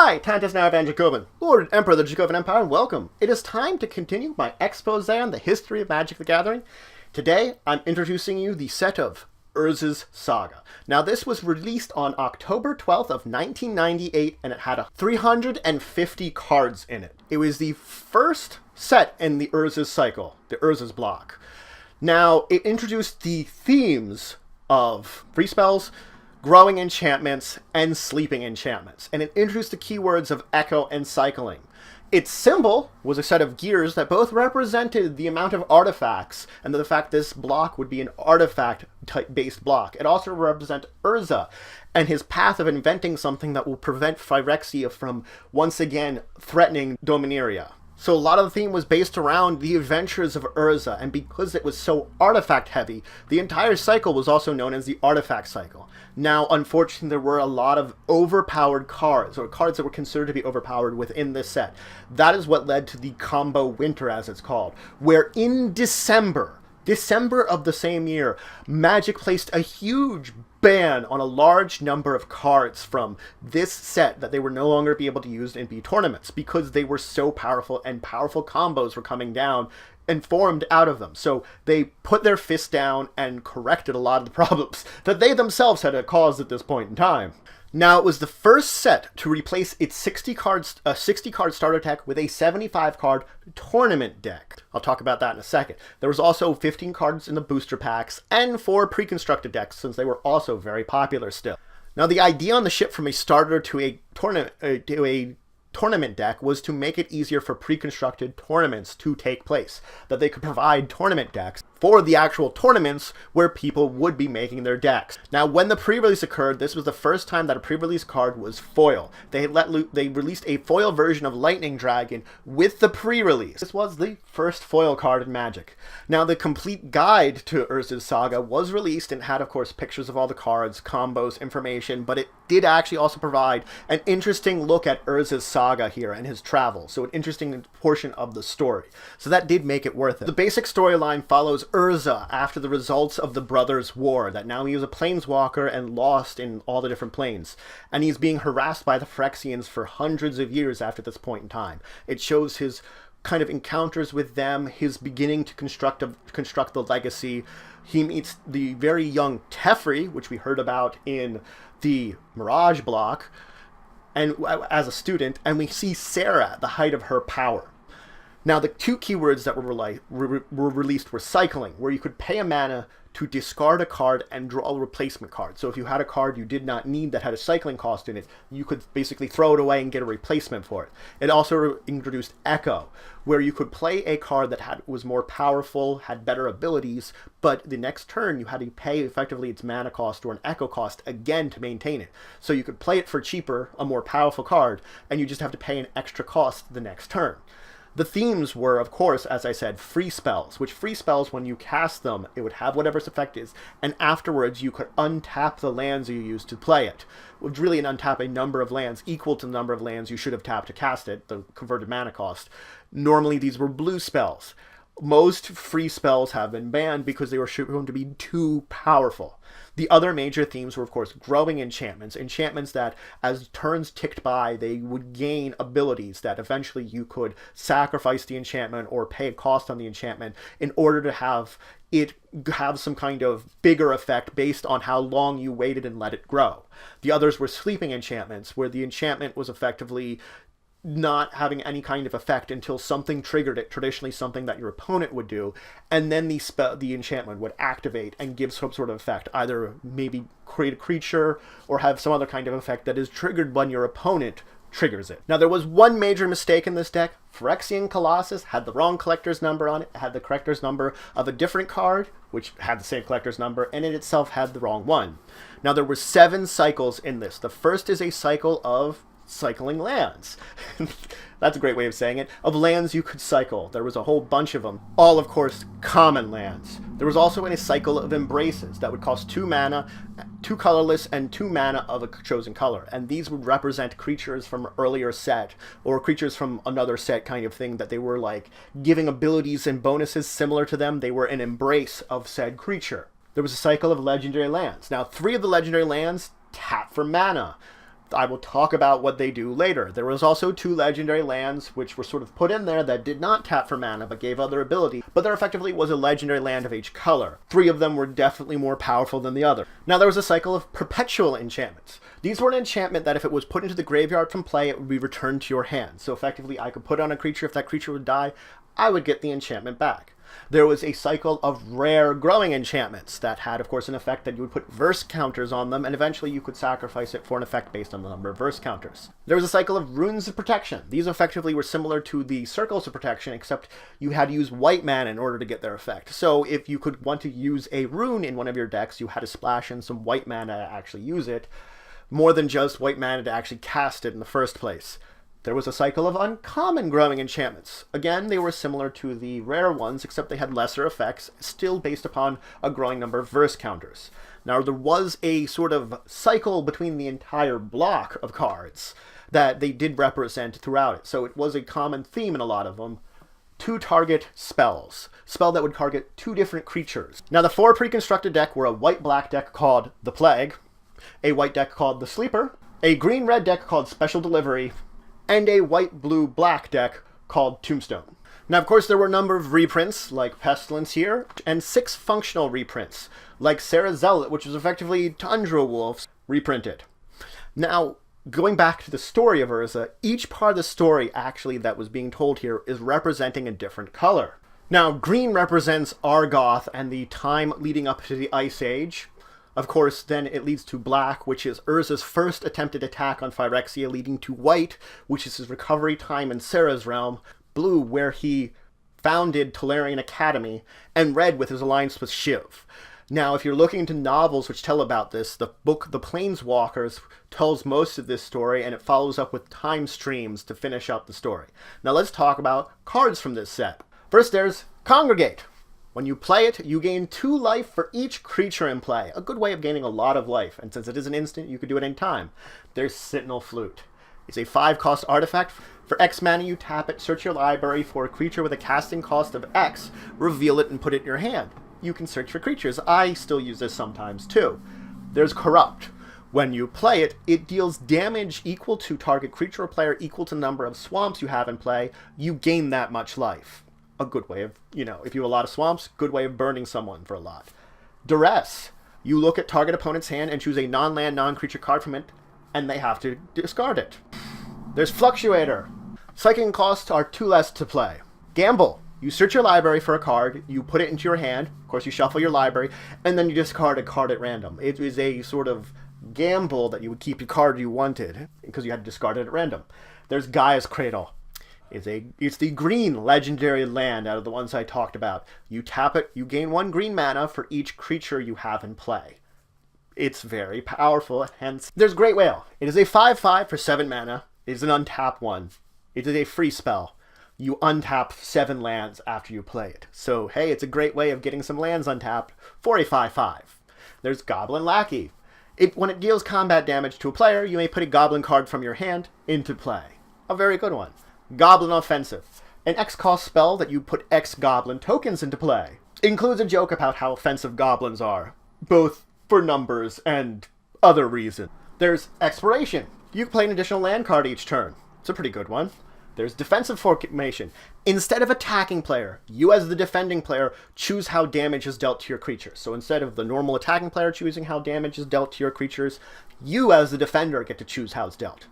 Hi, Tantus now Van Dracovin, Lord and Emperor of the Dracovin Empire, and welcome. It is time to continue my expose on the history of Magic the Gathering. Today, I'm introducing you the set of Urza's Saga. Now, this was released on October 12th of 1998, and it had 350 cards in it. It was the first set in the Urza's cycle, the Ursus Block. Now, it introduced the themes of free spells, growing enchantments, and sleeping enchantments, and it introduced the keywords of echo and cycling. Its symbol was a set of gears that both represented the amount of artifacts, and the fact this block would be an artifact-based block. It also represents Urza and his path of inventing something that will prevent Phyrexia from once again threatening Dominaria. So a lot of the theme was based around the adventures of Urza, and because it was so artifact heavy, the entire cycle was also known as the artifact cycle. Now, unfortunately, there were a lot of overpowered cards, or cards that were considered to be overpowered within this set. That is what led to the combo winter, as it's called, where in December of the same year, Magic placed a huge ban on a large number of cards from this set that they were no longer be able to use in B tournaments because they were so powerful, and powerful combos were coming down and formed out of them. So they put their fist down and corrected a lot of the problems that they themselves had caused at this point in time. Now, it was the first set to replace its 60 card starter deck with a 75 card tournament deck. I'll talk about that in a second. There was also 15 cards in the booster packs and 4 pre-constructed decks, since they were also very popular still. Now, the idea on the shift from a starter to a tournament deck was to make it easier for pre-constructed tournaments to take place, that they could provide tournament decks for the actual tournaments where people would be making their decks. Now, when the pre-release occurred, this was the first time that a pre-release card was foil. They released a foil version of Lightning Dragon with the pre-release. This was the first foil card in Magic. Now, the complete guide to Urza's Saga was released and had, of course, pictures of all the cards, combos, information, but it did actually also provide an interesting look at Urza's Saga here and his travels, so an interesting portion of the story. So that did make it worth it. The basic storyline follows Urza after the results of the Brothers' War, that now he was a planeswalker and lost in all the different planes, and he's being harassed by the Phyrexians for hundreds of years after this point in time. It shows his kind of encounters with them, his beginning to construct the legacy. He meets the very young Teferi, which we heard about in the Mirage block, and as a student, and we see Sarah at the height of her power. Now, the 2 keywords that were released were cycling, where you could pay a mana to discard a card and draw a replacement card. So if you had a card you did not need that had a cycling cost in it, you could basically throw it away and get a replacement for it. It also introduced Echo, where you could play a card that was more powerful, had better abilities, but the next turn you had to pay effectively its mana cost or an Echo cost again to maintain it. So you could play it for cheaper, a more powerful card, and you just have to pay an extra cost the next turn. The themes were, of course, as I said, free spells, which free spells, when you cast them, it would have whatever its effect is, and afterwards you could untap the lands you used to play it. It would really untap a number of lands equal to the number of lands you should have tapped to cast it, the converted mana cost. Normally these were blue spells. Most free spells have been banned because they were shown to be too powerful. The other major themes were, of course, growing enchantments. Enchantments that, as turns ticked by, they would gain abilities that eventually you could sacrifice the enchantment or pay a cost on the enchantment in order to have it have some kind of bigger effect based on how long you waited and let it grow. The others were sleeping enchantments, where the enchantment was effectively not having any kind of effect until something triggered it, traditionally something that your opponent would do, and then the enchantment would activate and give some sort of effect, either maybe create a creature or have some other kind of effect that is triggered when your opponent triggers it. Now, there was one major mistake in this deck. Phyrexian Colossus had the wrong collector's number on it. It had the collector's number of a different card, which had the same collector's number, and it itself had the wrong one. Now, there were 7 cycles in this. The first is a cycle of cycling lands. That's a great way of saying it. Of lands you could cycle. There was a whole bunch of them. All, of course, common lands. There was also a cycle of embraces that would cost 2 mana, 2 colorless, and 2 mana of a chosen color. And these would represent creatures from an earlier set, or creatures from another set kind of thing, that they were like giving abilities and bonuses similar to them. They were an embrace of said creature. There was a cycle of legendary lands. Now, 3 of the legendary lands tap for mana. I will talk about what they do later. There was also 2 legendary lands which were sort of put in there that did not tap for mana but gave other ability, but there effectively was a legendary land of each color. 3 of them were definitely more powerful than the other. Now there was a cycle of perpetual enchantments. These were an enchantment that if it was put into the graveyard from play, it would be returned to your hand. So effectively I could put on a creature. If that creature would die, I would get the enchantment back. There was a cycle of rare growing enchantments that had, of course, an effect that you would put verse counters on them, and eventually you could sacrifice it for an effect based on the number of verse counters. There was a cycle of runes of protection. These effectively were similar to the circles of protection, except you had to use white mana in order to get their effect. So if you could want to use a rune in one of your decks, you had to splash in some white mana to actually use it, more than just white mana to actually cast it in the first place. There was a cycle of uncommon growing enchantments. Again, they were similar to the rare ones, except they had lesser effects, still based upon a growing number of verse counters. Now, there was a sort of cycle between the entire block of cards that they did represent throughout it, so it was a common theme in a lot of them. 2 target spells. Spell that would target 2 different creatures. Now, the 4 pre-constructed deck were a white-black deck called the Plague, a white deck called the Sleeper, a green-red deck called Special Delivery, and a white-blue-black deck called Tombstone. Now, of course, there were a number of reprints, like Pestilence here, and 6 functional reprints, like Sarah Zealot, which was effectively Tundra Wolves reprinted. Now, going back to the story of Urza, each part of the story actually that was being told here is representing a different color. Now, green represents Argoth and the time leading up to the Ice Age. Of course, then it leads to black, which is Urza's first attempted attack on Phyrexia, leading to white, which is his recovery time in Sarah's realm, blue, where he founded Tolarian Academy, and red with his alliance with Shiv. Now, if you're looking into novels which tell about this, the book The Planeswalkers tells most of this story, and it follows up with time streams to finish up the story. Now let's talk about cards from this set. First, there's Congregate. When you play it, you gain 2 life for each creature in play. A good way of gaining a lot of life, and since it is an instant, you could do it in time. There's Sentinel Flute. It's a 5-cost artifact. For X mana, you tap it, search your library for a creature with a casting cost of X, reveal it, and put it in your hand. You can search for creatures. I still use this sometimes, too. There's Corrupt. When you play it, it deals damage equal to target creature or player equal to the number of swamps you have in play. You gain that much life. A good way of, if you have a lot of swamps, good way of burning someone for a lot. Duress. You look at target opponent's hand and choose a non-land, non-creature card from it, and they have to discard it. There's Fluctuator. Psychic costs are 2 less to play. Gamble. You search your library for a card, you put it into your hand, of course you shuffle your library, and then you discard a card at random. It is a sort of gamble that you would keep your card you wanted, because you had to discard it at random. There's Gaia's Cradle. It's the green legendary land out of the ones I talked about. You tap it, you gain 1 green mana for each creature you have in play. It's very powerful, hence there's Great Whale. It is a 5/5 for 7 mana. It is an untap one. It is a free spell. You untap 7 lands after you play it. So, hey, it's a great way of getting some lands untapped for a 5/5. There's Goblin Lackey. When it deals combat damage to a player, you may put a goblin card from your hand into play. A very good one. Goblin Offensive. An X-cost spell that you put X goblin tokens into play. Includes a joke about how offensive goblins are, both for numbers and other reasons. There's Exploration. You can play an additional land card each turn. It's a pretty good one. There's Defensive Formation. Instead of attacking player, you as the defending player choose how damage is dealt to your creatures. So instead of the normal attacking player choosing how damage is dealt to your creatures, you as the defender get to choose how it's dealt.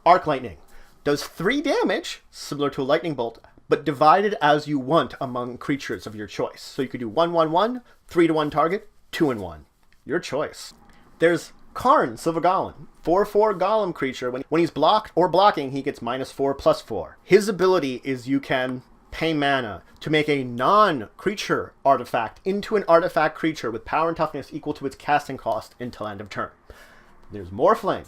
Arc Lightning. Does 3 damage, similar to a lightning bolt, but divided as you want among creatures of your choice. So you could do 1/1/1, 3-1 target, 2-1. Your choice. There's Karn, Silver Golem. 4/4 golem creature. When he's blocked or blocking, he gets -4/+4. His ability is you can pay mana to make a non-creature artifact into an artifact creature with power and toughness equal to its casting cost until end of turn. There's Morphling.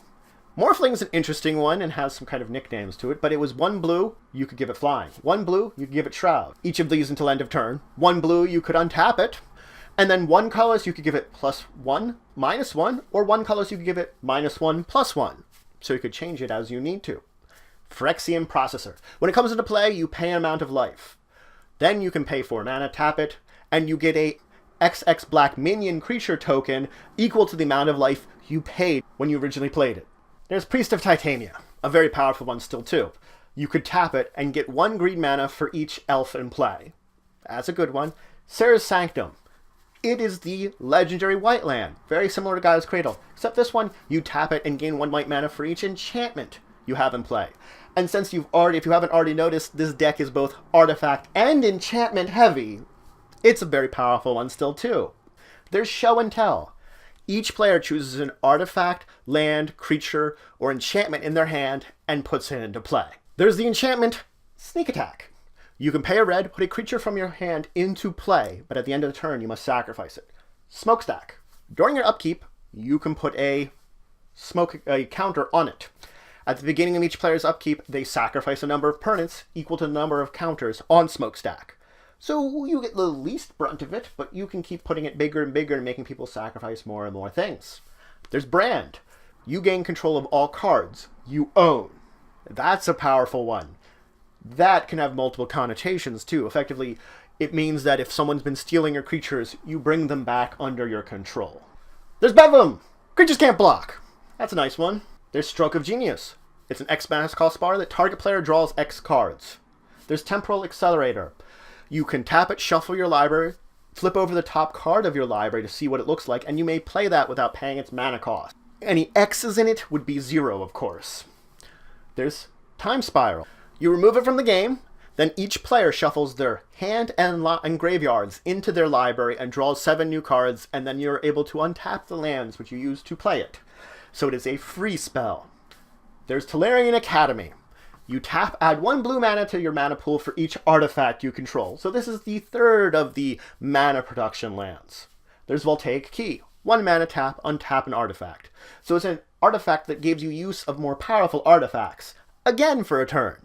Morphling is an interesting one and has some kind of nicknames to it, but it was 1 blue, you could give it flying. 1 blue, you could give it shroud. Each of these until end of turn. 1 blue, you could untap it. And then 1 colorless, you could give it +1, -1, or 1 colorless, you could give it -1, +1. So you could change it as you need to. Phyrexian Processor. When it comes into play, you pay an amount of life. Then you can pay 4 mana, tap it, and you get a XX black minion creature token equal to the amount of life you paid when you originally played it. There's Priest of Titania, a very powerful one still too. You could tap it and get 1 green mana for each elf in play. That's a good one. Sarah's Sanctum. It is the legendary white land, very similar to Gaia's Cradle, except this one, you tap it and gain 1 white mana for each enchantment you have in play. And since if you haven't already noticed, this deck is both artifact and enchantment heavy, it's a very powerful one still too. There's Show and Tell. Each player chooses an artifact, land, creature, or enchantment in their hand and puts it into play. There's the enchantment Sneak Attack. You can pay a red, put a creature from your hand into play, but at the end of the turn you must sacrifice it. Smokestack. During your upkeep, you can put a counter on it. At the beginning of each player's upkeep, they sacrifice a number of permanents equal to the number of counters on Smokestack. So you get the least brunt of it, but you can keep putting it bigger and bigger and making people sacrifice more and more things. There's Brand. You gain control of all cards you own. That's a powerful one. That can have multiple connotations too. Effectively, it means that if someone's been stealing your creatures, you bring them back under your control. There's Bedlam. Creatures can't block. That's a nice one. There's Stroke of Genius. It's an X mana cost bar that target player draws X cards. There's Temporal Accelerator. You can tap it, shuffle your library, flip over the top card of your library to see what it looks like, and you may play that without paying its mana cost. Any X's in it would be 0, of course. There's Time Spiral. You remove it from the game, then each player shuffles their hand and graveyards into their library and draws 7 new cards, and then you're able to untap the lands which you use to play it. So it is a free spell. There's Tolarian Academy. You tap, add 1 blue mana to your mana pool for each artifact you control. So this is the 3rd of the mana production lands. There's Voltaic Key. 1 mana tap, untap an artifact. So it's an artifact that gives you use of more powerful artifacts. Again for a turn.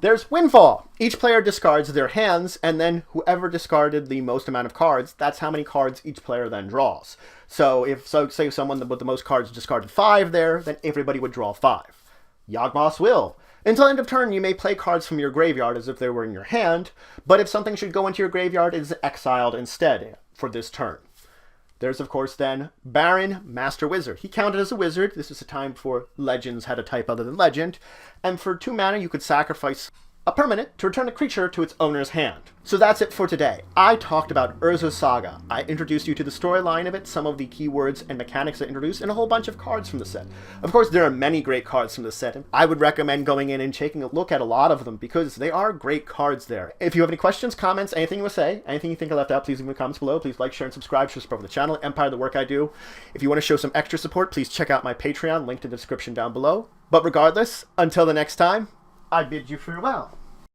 There's Windfall. Each player discards their hands, and then whoever discarded the most amount of cards, that's how many cards each player then draws. So say someone with the most cards discarded 5 there, then everybody would draw 5. Yawgmoth's Will. Until end of turn, you may play cards from your graveyard as if they were in your hand, but if something should go into your graveyard, it is exiled instead for this turn. There's, of course, then Baron Master Wizard. He counted as a wizard. This is a time before legends had a type other than legend. And for 2 mana, you could sacrifice a permanent to return a creature to its owner's hand. So that's it for today. I talked about Urza Saga. I introduced you to the storyline of it, some of the keywords and mechanics I introduced, and a whole bunch of cards from the set. Of course, there are many great cards from the set, and I would recommend going in and taking a look at a lot of them because they are great cards there. If you have any questions, comments, anything you want to say, anything you think I left out, please leave in the comments below. Please like, share, and subscribe to support the channel, Empire, the work I do. If you want to show some extra support, please check out my Patreon, linked in the description down below. But regardless, until the next time, I bid you farewell.